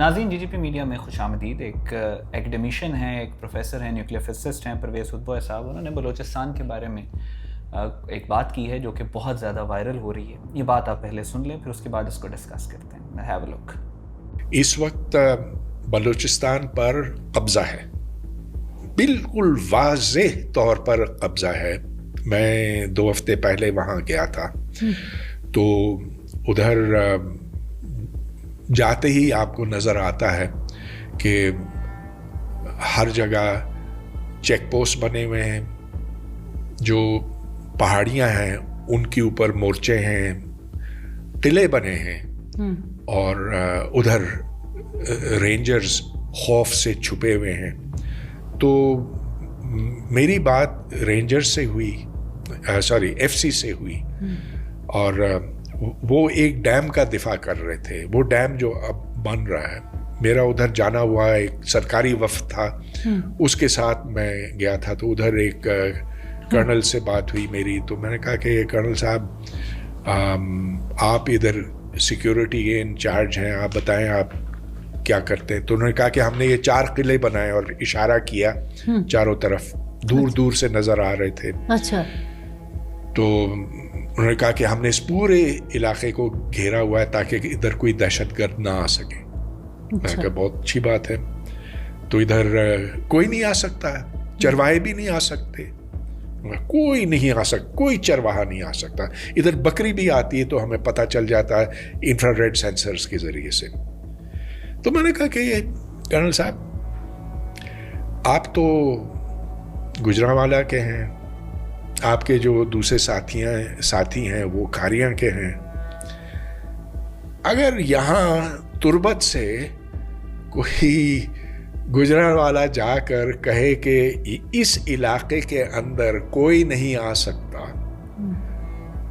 ناظرین، جی جی پی میڈیا میں خوش آمدید. ایک ایکڈیمیشین ہیں، ایک پروفیسر ہیں، نیوکلیئر فزسسٹ ہیں، پرویز ادبوئے صاحب. انہوں نے بلوچستان کے بارے میں ایک بات کی ہے جو کہ بہت زیادہ وائرل ہو رہی ہے. یہ بات آپ پہلے سن لیں، پھر اس کے بعد اس کو ڈسکس کرتے ہیں. ہیو اے لک. اس وقت بلوچستان پر قبضہ ہے، بالکل واضح طور پر قبضہ ہے. میں 2 ہفتے پہلے وہاں گیا تھا، تو ادھر جاتے ہی آپ کو نظر آتا ہے کہ ہر جگہ چیک پوسٹ بنے ہوئے ہیں، جو پہاڑیاں ہیں ان کے اوپر مورچے ہیں، قلعے بنے ہیں، اور ادھر رینجرز خوف سے چھپے ہوئے ہیں. تو میری بات رینجر سے ہوئی، ایف سی سے ہوئی، اور وہ ایک ڈیم کا دفاع کر رہے تھے. وہ ڈیم جو اب بن رہا ہے، میرا ادھر جانا ہوا ایک سرکاری وفد تھا، اس کے ساتھ میں گیا تھا. تو ادھر ایک کرنل سے بات ہوئی میری. تو میں نے کہا کہ کرنل صاحب، آپ ادھر سیکیورٹی کے انچارج ہیں، آپ بتائیں آپ کیا کرتے ہیں. تو انہوں نے کہا کہ ہم نے یہ 4 قلعے بنائے، اور اشارہ کیا چاروں طرف، دور دور سے نظر آ رہے تھے. اچھا. تو انہوں نے کہا کہ ہم نے اس پورے علاقے کو گھیرا ہوا ہے تاکہ ادھر کوئی دہشت گرد نہ آ سکے. میں نے کہا بہت اچھی بات ہے. تو ادھر کوئی نہیں آ سکتا ہے، چرواہے بھی نہیں آ سکتے، کوئی نہیں آ سکتا، کوئی چرواہا نہیں آ سکتا. ادھر بکری بھی آتی ہے تو ہمیں پتہ چل جاتا ہے انفرا ریڈ سینسرز کے ذریعے سے. تو میں نے کہا کہ کرنل صاحب، آپ تو گجرانوالہ کے ہیں، آپ کے جو دوسرے ساتھی ہیں وہ کھاریاں کے ہیں. اگر یہاں تربت سے کوئی گجرانوالہ جا کر کہے کہ اس علاقے کے اندر کوئی نہیں آ سکتا،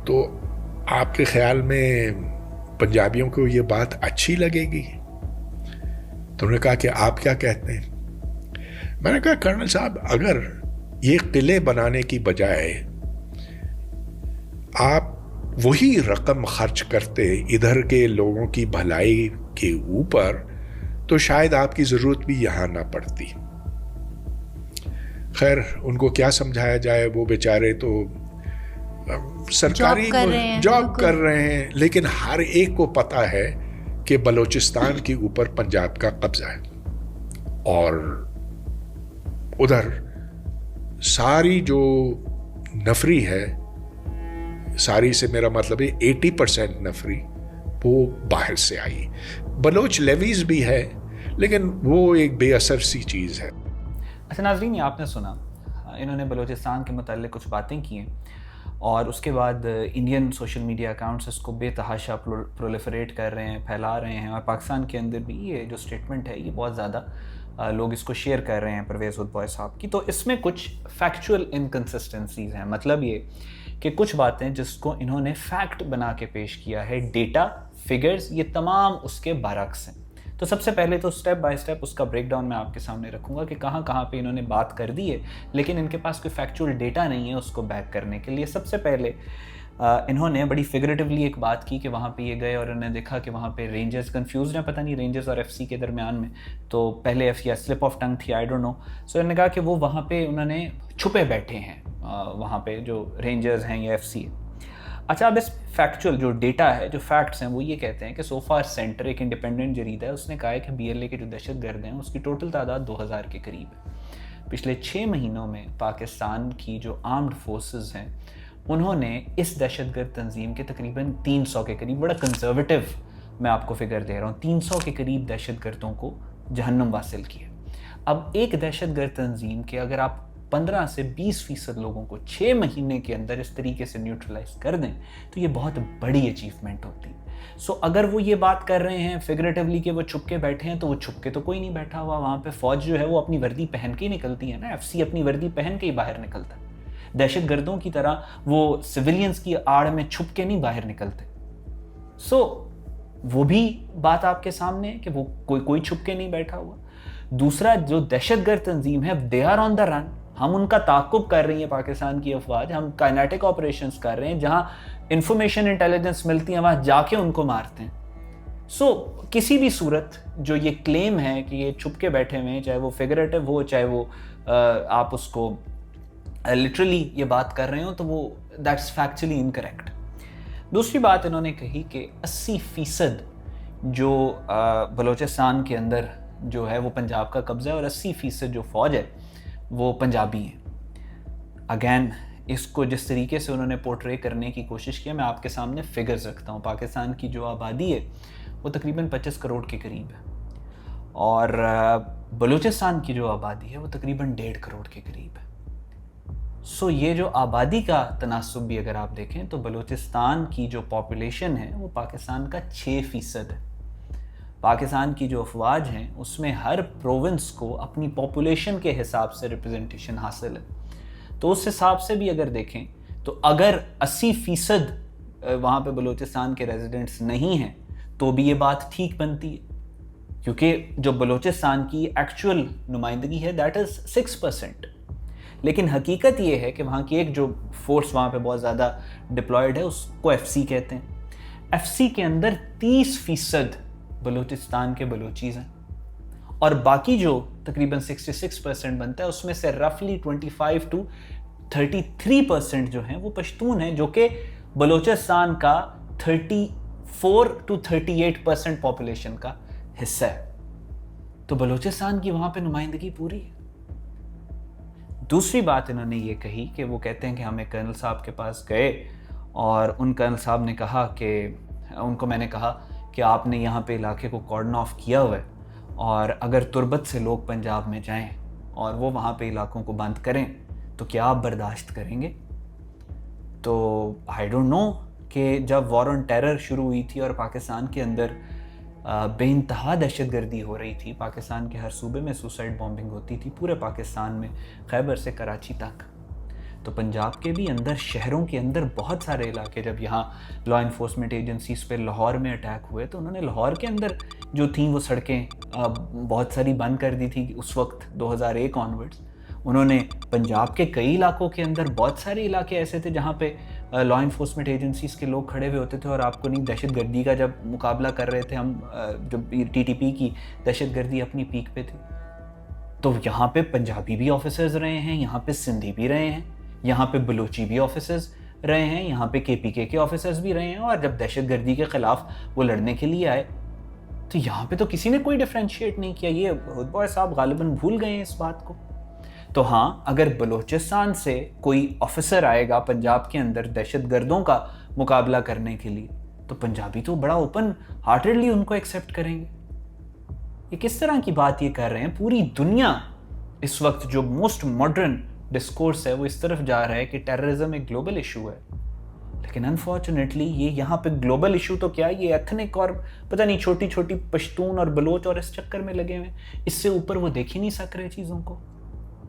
تو آپ کے خیال میں پنجابیوں کو یہ بات اچھی لگے گی؟ تو انہوں نے کہا کہ آپ کیا کہتے ہیں. میں نے کہا کرنل صاحب، اگر یہ قلعے بنانے کی بجائے آپ وہی رقم خرچ کرتے ادھر کے لوگوں کی بھلائی کے اوپر، تو شاید آپ کی ضرورت بھی یہاں نہ پڑتی. خیر، ان کو کیا سمجھایا جائے، وہ بیچارے تو سرکاری جاب کر رہے ہیں، لیکن ہر ایک کو پتا ہے کہ بلوچستان کے اوپر پنجاب کا قبضہ ہے. اور ادھر ساری جو نفری ہے، ساری سے میرا مطلب ہے 80% نفری وہ باہر سے آئی. بلوچ لیویز بھی ہے، لیکن وہ ایک بے اثر سی چیز ہے. اچھا ناظرین، یہ آپ نے سنا، انہوں نے بلوچستان کے متعلق کچھ باتیں کی ہیں، اور اس کے بعد انڈین سوشل میڈیا اکاؤنٹس اس کو بے تحاشا پرولیفریٹ کر رہے ہیں، پھیلا رہے ہیں. اور پاکستان کے اندر بھی یہ جو سٹیٹمنٹ ہے، یہ بہت زیادہ لوگ اس کو شیئر کر رہے ہیں پرویز ادبوئے صاحب کی. تو اس میں کچھ فیکچول انکنسسٹنسیز ہیں. مطلب یہ کہ کچھ باتیں جس کو انہوں نے فیکٹ بنا کے پیش کیا ہے، ڈیٹا، فگرز، یہ تمام اس کے برعکس ہیں. تو سب سے پہلے تو سٹیپ بائی سٹیپ اس کا بریک ڈاؤن میں آپ کے سامنے رکھوں گا کہ کہاں کہاں پہ انہوں نے بات کر دی ہے، لیکن ان کے پاس کوئی فیکچول ڈیٹا نہیں ہے اس کو بیک کرنے کے لیے. سب سے پہلے انہوں نے بڑی فگریٹیولی ایک بات کی کہ وہاں پہ یہ گئے اور انہوں نے دیکھا کہ وہاں پہ رینجرز کنفیوزڈ ہیں، پتہ نہیں رینجرز اور ایف سی کے درمیان میں. تو پہلے ایف یا سلپ آف ٹنگ تھی، آئی ڈونٹ نو. سو انہوں نے کہا کہ وہ وہاں پہ انہوں نے چھپے بیٹھے ہیں، وہاں پہ جو رینجرز ہیں یا ایف سی ہے. اچھا، اب اس فیکچول جو ڈیٹا ہے، جو فیکٹس ہیں، وہ یہ کہتے ہیں کہ سو فار سینٹر، ایک انڈیپینڈنٹ جریدہ ہے، اس نے کہا ہے کہ BLA کے جو دہشت گرد ہیں اس کی ٹوٹل تعداد 2000 کے قریب ہے. پچھلے 6 مہینوں میں پاکستان کی جو آرمڈ فورسز ہیں، انہوں نے اس دہشت گرد تنظیم کے تقریباً 300 کے قریب، بڑا کنزرویٹو میں آپ کو فگر دے رہا ہوں، 300 کے قریب دہشت گردوں کو جہنم واصل کیا. اب ایک دہشت گرد تنظیم کے اگر آپ 15 سے 20% لوگوں کو 6 مہینے کے اندر اس طریقے سے نیوٹرلائز کر دیں تو یہ بہت بڑی اچیومنٹ ہوتی ہے. سو اگر وہ یہ بات کر رہے ہیں فگریٹیولی کہ وہ چھپ کے بیٹھے ہیں، تو وہ چھپ کے تو کوئی نہیں بیٹھا ہوا. وہاں پہ فوج جو ہے وہ اپنی وردی پہن کے ہی نکلتی ہے نا، ایف سی اپنی وردی پہن کے ہی باہر نکلتا ہے. دہشت گردوں کی طرح وہ سویلینز کی آڑ میں چھپ کے نہیں باہر نکلتے. سو وہ بھی بات آپ کے سامنے ہے کہ وہ کوئی چھپ کے نہیں بیٹھا ہوا. دوسرا، جو دہشت گرد تنظیم ہے، دے آر آن دا رن. ہم ان کا تعاقب کر رہی ہیں پاکستان کی افواج، ہم کائنیٹک آپریشنز کر رہے ہیں، جہاں انفارمیشن انٹیلیجنس ملتی ہے وہاں جا کے ان کو مارتے ہیں. سو کسی بھی صورت جو یہ کلیم ہے کہ یہ چھپ کے بیٹھے ہوئے ہیں, چاہے وہ فگریٹو ہو, چاہے وہ آپ اس کو لٹرلی یہ بات کر رہے ہو, تو وہ دیٹس فیکچولی انکریکٹ. دوسری بات انہوں نے کہی کہ 80% جو بلوچستان کے اندر جو ہے وہ پنجاب کا قبضہ ہے, اور 80% جو فوج ہے وہ پنجابی ہیں. اگین اس کو جس طریقے سے انہوں نے پورٹرے کرنے کی کوشش کی, میں آپ کے سامنے فگرز رکھتا ہوں. پاکستان کی جو آبادی ہے وہ تقریباً 25 کروڑ کے قریب ہے, اور بلوچستان کی جو آبادی ہے وہ تقریباً 1.5 کروڑ کے قریب ہے. سو یہ جو آبادی کا تناسب بھی اگر آپ دیکھیں تو بلوچستان کی جو پاپولیشن ہے وہ پاکستان کا 6% ہے. پاکستان کی جو افواج ہیں اس میں ہر پروونس کو اپنی پاپولیشن کے حساب سے ریپرزنٹیشن حاصل ہے. تو اس حساب سے بھی اگر دیکھیں تو اگر 80% وہاں پہ بلوچستان کے ریزیڈنٹس نہیں ہیں تو بھی یہ بات ٹھیک بنتی ہے, کیونکہ جو بلوچستان کی ایکچوئل نمائندگی ہے دیٹ از 6%. لیکن حقیقت یہ ہے کہ وہاں کی ایک جو فورس وہاں پہ بہت زیادہ ڈپلائڈ ہے اس کو FC کہتے ہیں. FC کے اندر 30% بلوچستان کے بلوچیز ہیں, اور باقی جو تقریباً 66% بنتا ہے اس میں سے رفلی 25 to 33% جو ہیں وہ پشتون ہیں, جو کہ بلوچستان کا 34 to 38% پاپولیشن کا حصہ ہے. تو بلوچستان کی وہاں پہ نمائندگی پوری ہے. دوسری بات انہوں نے یہ کہی کہ وہ کہتے ہیں کہ ہم ایک کرنل صاحب کے پاس گئے اور ان کرنل صاحب نے کہا کہ ان کو میں نے کہا کہ آپ نے یہاں پہ علاقے کو کارڈن آف کیا ہوا ہے, اور اگر تربت سے لوگ پنجاب میں جائیں اور وہ وہاں پہ علاقوں کو بند کریں تو کیا آپ برداشت کریں گے؟ تو آئی ڈونٹ نو کہ جب وار آن ٹیرر شروع ہوئی تھی اور پاکستان کے اندر بے انتہا دہشت گردی ہو رہی تھی, پاکستان کے ہر صوبے میں سوسائڈ بامبنگ ہوتی تھی, پورے پاکستان میں خیبر سے کراچی تک, تو پنجاب کے بھی اندر شہروں کے اندر بہت سارے علاقے, جب یہاں لا انفورسمنٹ ایجنسیز پہ لاہور میں اٹیک ہوئے تو انہوں نے لاہور کے اندر جو تھیں وہ سڑکیں بہت ساری بند کر دی تھی اس وقت 2001 آنورڈز. انہوں نے پنجاب کے کئی علاقوں کے اندر بہت سارے علاقے ایسے تھے جہاں پہ لا انفورسمنٹ ایجنسیز کے لوگ کھڑے ہوئے ہوتے تھے, اور آپ کو نہیں دہشت گردی کا جب مقابلہ کر رہے تھے ہم, جب TTP کی دہشت گردی اپنی پیک پہ تھی, تو یہاں پہ پنجابی بھی آفیسرز رہے ہیں, یہاں پہ سندھی بھی رہے ہیں, یہاں پہ بلوچی بھی آفیسرز رہے ہیں, یہاں پہ KPK کے آفیسرز بھی رہے ہیں, اور جب دہشت گردی کے خلاف وہ لڑنے کے لیے آئے تو یہاں پہ تو کسی نے کوئی ڈیفرینشیٹ نہیں کیا. یہ ہدبوائے صاحب غالباً بھول گئے ہیں اس بات کو. تو ہاں, اگر بلوچستان سے کوئی آفیسر آئے گا پنجاب کے اندر دہشت گردوں کا مقابلہ کرنے کے لیے تو پنجابی تو بڑا اوپن ہارٹیڈلی ان کو ایکسیپٹ کریں گے. یہ کس طرح کی بات یہ کر رہے ہیں؟ پوری دنیا اس وقت جو موسٹ ماڈرن ڈسکورس ہے وہ اس طرف جا رہا ہے کہ ٹیررزم ایک گلوبل ایشو ہے, لیکن انفارچونیٹلی یہ یہاں پہ گلوبل ایشو تو کیا, یہ ایتھنک اور پتہ نہیں چھوٹی چھوٹی پشتون اور بلوچ اور اس چکر میں لگے ہوئے, اس سے اوپر وہ دیکھ ہی نہیں سک رہے چیزوں کو.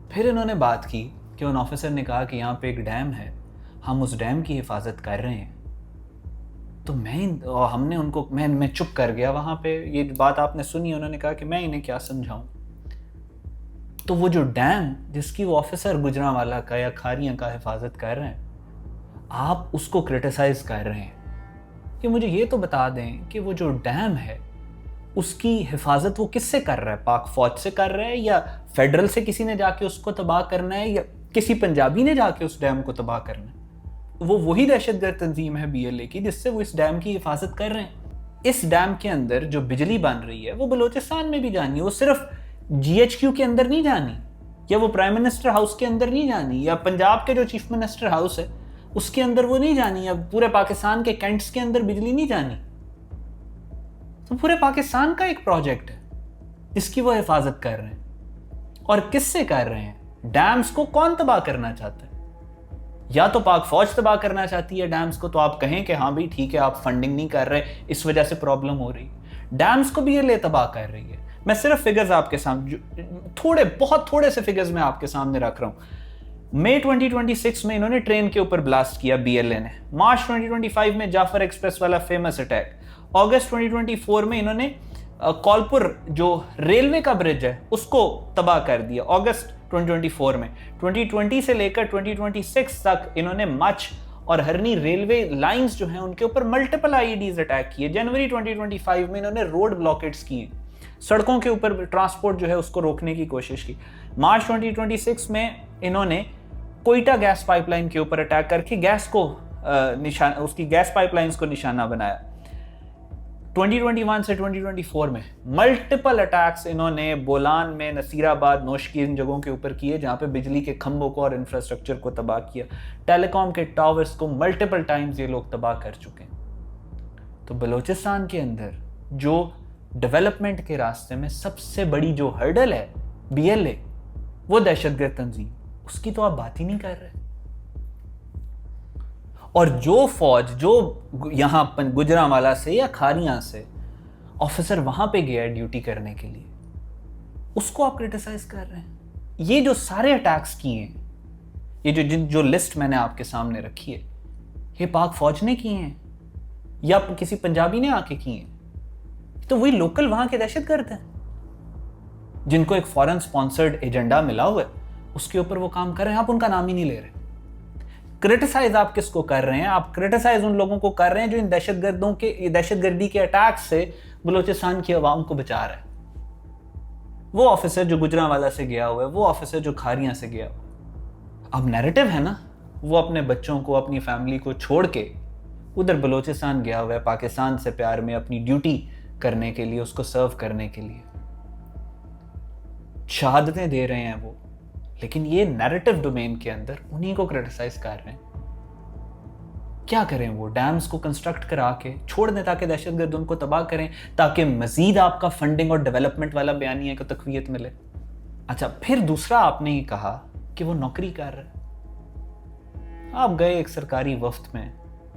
پھر انہوں نے بات کی کہ ان آفیسر نے کہا کہ یہاں پہ ایک ڈیم ہے, ہم اس ڈیم کی حفاظت کر رہے ہیں. تو ہم نے ان کو میں چپ کر گیا وہاں پہ. یہ بات آپ نے سنی, انہوں نے کہا کہ میں انہیں کیا سمجھاؤں. تو وہ جو ڈیم جس کی وہ آفیسر گجرانوالہ کا یا کھاریاں کا حفاظت کر رہے ہیں, آپ اس کو کرٹیسائز کر رہے ہیں. کہ مجھے یہ تو بتا دیں کہ وہ جو ڈیم ہے اس کی حفاظت وہ کس سے کر رہا ہے؟ پاک فوج سے کر رہا ہے, یا فیڈرل سے کسی نے جا کے اس کو تباہ کرنا ہے, یا کسی پنجابی نے جا کے اس ڈیم کو تباہ کرنا ہے؟ وہ وہی دہشت گرد تنظیم ہے BLA کی جس سے وہ اس ڈیم کی حفاظت کر رہے ہیں. اس ڈیم کے اندر جو بجلی بن رہی ہے وہ بلوچستان میں بھی جانی ہے, وہ صرف GHQ کے اندر نہیں جانی, یا وہ پرائم منسٹر ہاؤس کے اندر نہیں جانی, یا پنجاب کے جو چیف منسٹر ہاؤس ہے اس کے اندر وہ نہیں جانی, یا پورے پاکستان کے کینٹس کے اندر بجلی نہیں جانی. تو پورے پاکستان کا ایک پروجیکٹ ہے جس کی وہ حفاظت کر رہے ہیں. اور کس سے کر رہے ہیں؟ ڈیمز کو کون تباہ کرنا چاہتا ہے؟ یا تو پاک فوج تباہ کرنا چاہتی ہے ڈیمز کو, تو آپ کہیں کہ ہاں بھائی ٹھیک ہے آپ فنڈنگ نہیں کر رہے اس وجہ سے پرابلم ہو رہی. ڈیمز کو بھی یہ لے تباہ کر رہی ہے. میں صرف فگرز آپ کے سامنے بہت تھوڑے سے فگرز میں آپ کے سامنے رکھ رہا ہوں. مئی 2026 میں انہوں نے ٹرین کے اوپر بلاسٹ کیا BLA نے. مارچ 2025 میں جعفر ایکسپریس والا فیمس اٹیک. اگست 2024 میں انہوں نے کولپور جو ریلوے کا برج ہے اس کو تباہ کر دیا اگست 2024 میں. 2020 سے لے کر 2026 تک انہوں نے مچ اور ہرنی ریلوے لائنز جو ہیں ان کے اوپر ملٹیپل IEDs اٹیک کیے. جنوری 2025 میں انہوں نے روڈ بلاکیٹس کیے. سڑکوں کے اوپر ٹرانسپورٹ جو ہے اس کو روکنے کی کوشش کی. مارچ 2026 میں انہوں نے کوئٹہ گیس پائپ لائن کے اوپر اٹیک کر کے گیس کو اس کی گیس پائپ لائنز کو نشانہ بنایا. 2021 سے 2024 میں ملٹیپل اٹیکس انہوں نے بولان میں، نصیر آباد، نوشکی ان جگہوں کے اوپر کیے جہاں پہ بجلی کے کھمبوں کو اور انفراسٹرکچر کو تباہ کیا. ٹیلی کام کے ٹاورز کو ملٹیپل ٹائمز یہ لوگ تباہ کر چکے ہیں. تو بلوچستان کے اندر جو ڈیولپمنٹ کے راستے میں سب سے بڑی جو ہرڈل ہے BLA، وہ دہشت گرد تنظیم، اس کی تو آپ بات ہی نہیں کر رہے. اور جو فوج جو یہاں گجرانوالہ سے یا کھاریاں سے آفیسر وہاں پہ گیا ہے ڈیوٹی کرنے کے لیے، اس کو آپ کرٹیسائز کر رہے ہیں. یہ جو سارے اٹیکس کیے ہیں، یہ جو لسٹ میں نے آپ کے سامنے رکھی ہے، یہ پاک فوج نے کیے ہیں یا کسی پنجابی نے آ کے کیے ہیں؟ تو وہی لوکل وہاں کے دہشت گرد ہیں جن کو ایک فورن سپانسرڈ ایجنڈا ملا ہوا ہے، اس کے اوپر وہ کام کر رہے ہیں. آپ ان کا نام ہی نہیں لے رہے. کرٹیسائز آپ کس کو کر رہے ہیں؟ آپ کرٹیسائز ان لوگوں کو کر رہے ہیں جو ان دہشت گردی کے اٹیک سے بلوچستان کی عوام کو بچا رہا ہے. وہ آفیسر جو گجرانوالہ سے گیا ہوا ہے، وہ آفیسر جو کھاریاں سے گیا ہوا ہے. اب نیریٹو ہے نا، وہ اپنے بچوں کو، اپنی فیملی کو چھوڑ کے ادھر بلوچستان گیا ہوا ہے پاکستان سے پیار میں اپنی ڈیوٹی کرنے کے لیے، اس کو سرو کرنے کے لیے. شہادتیں دے رہے ہیں وہ، لیکن یہ نیریٹو ڈومین کے اندر انہی کو کرٹیسائز کر رہے ہیں. کیا کریں؟ وہ ڈیمز کو کنسٹرکٹ کرا کے چھوڑ دیں تاکہ دہشت گرد ان کو تباہ کریں، تاکہ مزید آپ کا فنڈنگ اور ڈیولپمنٹ والا بیانیہ کو تقویت ملے. اچھا، پھر دوسرا آپ نے یہ کہا کہ وہ نوکری کر رہے. آپ گئے ایک سرکاری وفد میں،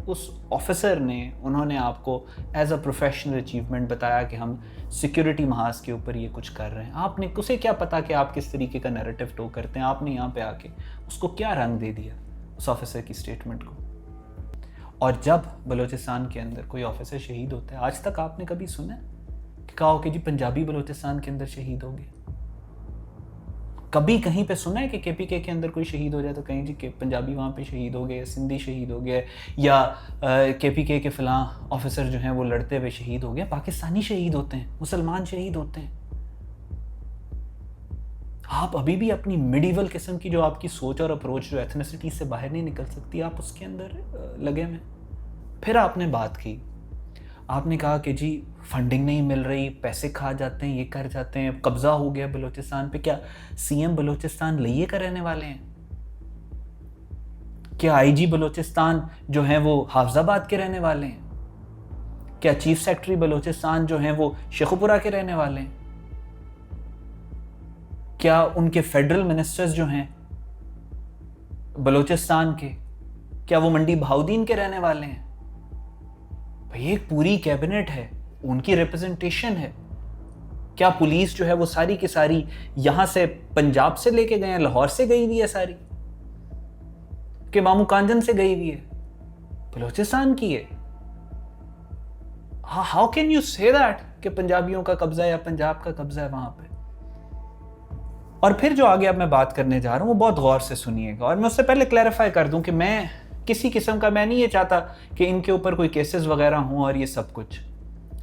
اس آفیسر نے، انہوں نے آپ کو ایز اے پروفیشنل اچیومنٹ بتایا کہ ہم سیکیورٹی محاذ کے اوپر یہ کچھ کر رہے ہیں. آپ نے اسے کیا پتا کہ آپ کس طریقے کا نیریٹو ٹو کرتے ہیں؟ آپ نے یہاں پہ آ کے اس کو کیا رنگ دے دیا اس آفیسر کی اسٹیٹمنٹ کو. اور جب بلوچستان کے اندر کوئی آفیسر شہید ہوتا ہے، آج تک آپ نے کبھی سنا کہ کہا ہو کہ جی پنجابی بلوچستان کے اندر شہید ہو گئے؟ کبھی کہیں پہ سنا ہے کہ KPK کے اندر کوئی شہید ہو جائے تو کہیں جی کہ پنجابی وہاں پہ شہید ہو گئے، سندھی شہید ہو گئے، یا KPK کے فلاں آفیسر جو ہیں وہ لڑتے ہوئے شہید ہو گئے؟ پاکستانی شہید ہوتے ہیں، مسلمان شہید ہوتے ہیں. آپ ابھی بھی اپنی میڈیول قسم کی جو آپ کی سوچ اور اپروچ جو ایتھنیسٹی سے باہر نہیں نکل سکتی، آپ اس کے اندر لگے ہوئے. پھر آپ نے بات کی، آپ نے کہا کہ جی فنڈنگ نہیں مل رہی، پیسے کھا جاتے ہیں، یہ کر جاتے ہیں، قبضہ ہو گیا بلوچستان پہ. کیا CM بلوچستان لئیے کا رہنے والے ہیں؟ کیا IG بلوچستان جو ہیں وہ حافظ آباد کے رہنے والے ہیں؟ کیا چیف سیکرٹری بلوچستان جو ہیں وہ شیخوپورہ کے رہنے والے ہیں؟ کیا ان کے فیڈرل منسٹرز جو ہیں بلوچستان کے، کیا وہ منڈی بہاؤدین کے رہنے والے ہیں؟ بھئی ایک پوری کیبنٹ ہے، ان کی ریپرزنٹیشن ہے. کیا پولیس جو ہے وہ ساری کی ساری یہاں سے پنجاب سے لے کے گئے ہیں، لاہور سے گئی ہوئی ہے ساری، کہ مامو کانجن سے گئی ہوئی ہے، بلوچستان کی ہے؟ ہاؤ کین یو سے دیٹ کہ پنجابیوں کا قبضہ ہے یا پنجاب کا قبضہ ہے وہاں پہ؟ اور پھر جو آگے اب میں بات کرنے جا رہا ہوں وہ بہت غور سے سنیے گا. اور میں اس سے پہلے کلیریفائی کر دوں کہ میں کسی قسم کا، میں نہیں یہ چاہتا کہ ان کے اوپر کوئی کیسز وغیرہ ہوں اور یہ سب کچھ.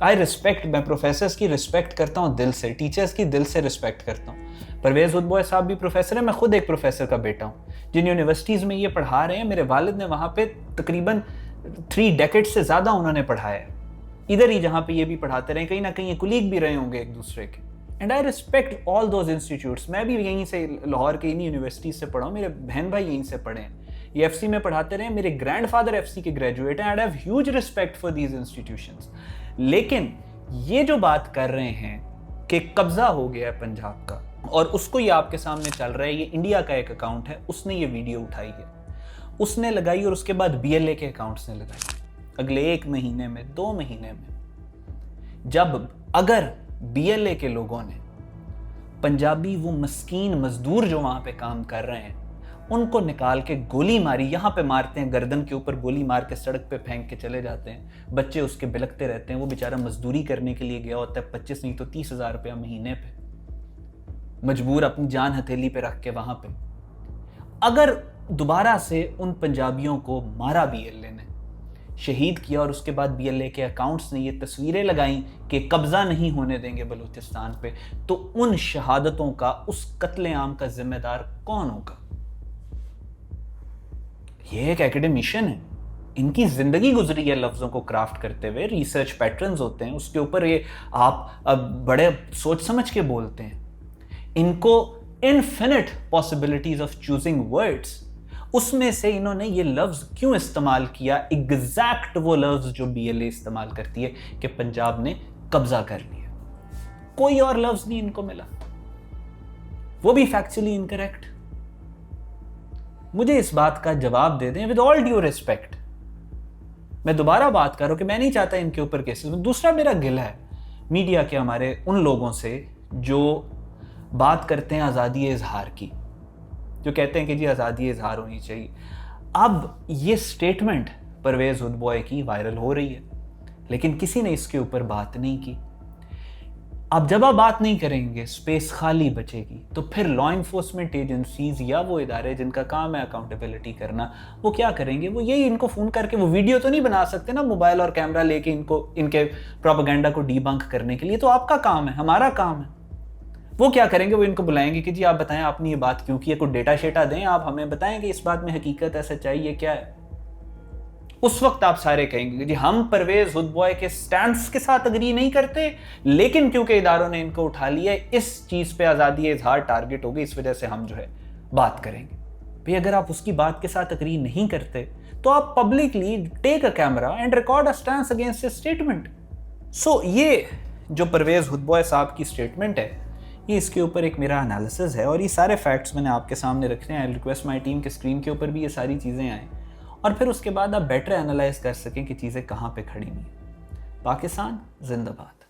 میں پروفیسرز کی رسپیکٹ کرتا ہوں دل سے، ٹیچرز کی دل سے رسپیکٹ کرتا ہوں. پرویز ادبوئے صاحب بھی پروفیسر ہیں، میں خود ایک پروفیسر کا بیٹا ہوں. جن یونیورسٹیز میں یہ پڑھا رہے ہیں، میرے والد نے وہاں پہ تقریباً 3 ڈیکیڈ سے زیادہ انہوں نے پڑھایا ہے. ادھر ہی جہاں پہ یہ بھی پڑھاتے رہے، کہیں نہ کہیں یہ کولیگ بھی رہے ہوں گے ایک دوسرے کے. And I respect all those institutes. میں بھی یہیں سے لاہور کے انہی یونیورسٹیز سے پڑھا ہوں، میرے بہن بھائی یہیں سے پڑھے ہیں، یہ FC میں پڑھاتے رہے. میرے گرینڈ فادر FC کے گریجویٹ ہیں. I have huge respect for these institutions. لیکن یہ جو بات کر رہے ہیں کہ قبضہ ہو گیا ہے پنجاب کا، اور اس کو یہ آپ کے سامنے چل رہا ہے، یہ انڈیا کا ایک اکاؤنٹ ہے، اس نے یہ ویڈیو اٹھائی ہے، اس نے لگائی، اور اس کے بعد BLA کے اکاؤنٹس نے لگائی. اگلے 1 مہینے میں، 2 مہینے میں، جب اگر BLA کے لوگوں نے پنجابی وہ مسکین مزدور جو وہاں پہ کام کر رہے ہیں ان کو نکال کے گولی ماری، یہاں پہ مارتے ہیں، گردن کے اوپر گولی مار کے سڑک پہ پھینک کے چلے جاتے ہیں، بچے اس کے بلکتے رہتے ہیں، وہ بیچارہ مزدوری کرنے کے لیے گیا ہوتا ہے 25 نہیں تو 30,000 روپیہ مہینے پہ، مجبور اپنی جان ہتھیلی پہ رکھ کے وہاں پہ. اگر دوبارہ سے ان پنجابیوں کو مارا BLA نے شہید کیا اور اس کے بعد BLA کے اکاؤنٹس نے یہ تصویریں لگائیں کہ قبضہ نہیں ہونے دیں گے بلوچستان پہ، تو ان شہادتوں کا، اس قتل عام کا ذمہ دار کون ہوگا؟ یہ ایک ایکیڈمیشین ہے، ان کی زندگی گزری ہے لفظوں کو کرافٹ کرتے ہوئے، ریسرچ پیٹرنز ہوتے ہیں، اس کے اوپر یہ آپ بڑے سوچ سمجھ کے بولتے ہیں. ان کو infinite possibilities of choosing words, اس میں سے انہوں نے یہ لفظ کیوں استعمال کیا، ایگزیکٹ وہ لفظ جو BLA استعمال کرتی ہے کہ پنجاب نے قبضہ کر لیا. کوئی اور لفظ نہیں ان کو ملا، وہ بھی فیکچولی انکریکٹ. مجھے اس بات کا جواب دے دیں ود آل ڈیو ریسپیکٹ. میں دوبارہ بات کر رہا ہوں کہ میں نہیں چاہتا ان کے اوپر کیسز. دوسرا میرا گلہ ہے میڈیا کے ہمارے ان لوگوں سے جو بات کرتے ہیں آزادی اظہار کی، جو کہتے ہیں کہ جی آزادی اظہار ہونی چاہیے. اب یہ سٹیٹمنٹ پرویز ہدبوئے کی وائرل ہو رہی ہے، لیکن کسی نے اس کے اوپر بات نہیں کی. اب جب آپ بات نہیں کریں گے، سپیس خالی بچے گی، تو پھر لا انفورسمنٹ ایجنسیز یا وہ ادارے جن کا کام ہے اکاؤنٹیبلٹی کرنا، وہ کیا کریں گے؟ وہ یہی ان کو فون کر کے، وہ ویڈیو تو نہیں بنا سکتے نا موبائل اور کیمرہ لے کے ان کے پروپیگنڈا کو ڈی بنک کرنے کے لیے. تو آپ کا کام ہے، ہمارا کام ہے. وہ کیا کریں گے؟ وہ ان کو بلائیں گے کہ جی آپ بتائیں آپ نے یہ بات کیوں کی ہے، کوئی ڈیٹا شیٹا دیں، آپ ہمیں بتائیں کہ اس بات میں حقیقت ہے، سچائی ہے، کیا ہے. اس وقت آپ سارے کہیں گے کہ جی ہم پرویز ہدبوئے کے سٹینس کے ساتھ اگری نہیں کرتے، لیکن کیونکہ اداروں نے ان کو اٹھا لیا ہے، اس چیز پہ آزادی اظہار ٹارگٹ ہوگی، اس وجہ سے ہم جو ہے بات کریں گے. بھئی اگر آپ اس کی بات کے ساتھ اگری نہیں کرتے تو آپ publicly take a camera and record a stance against a statement. So یہ جو پرویز ہدبوئے صاحب کی اسٹیٹمنٹ ہے، یہ اس کے اوپر ایک میرا انالیسز ہے، اور یہ سارے فیکٹس میں نے آپ کے سامنے رکھنے ہیں. ریکویسٹ مائی ٹیم کے اسکرین کے اوپر بھی یہ ساری چیزیں آئیں، اور پھر اس کے بعد آپ بیٹر انالائز کر سکیں کہ چیزیں کہاں پہ کھڑی ہوئی ہیں. پاکستان زندہ باد.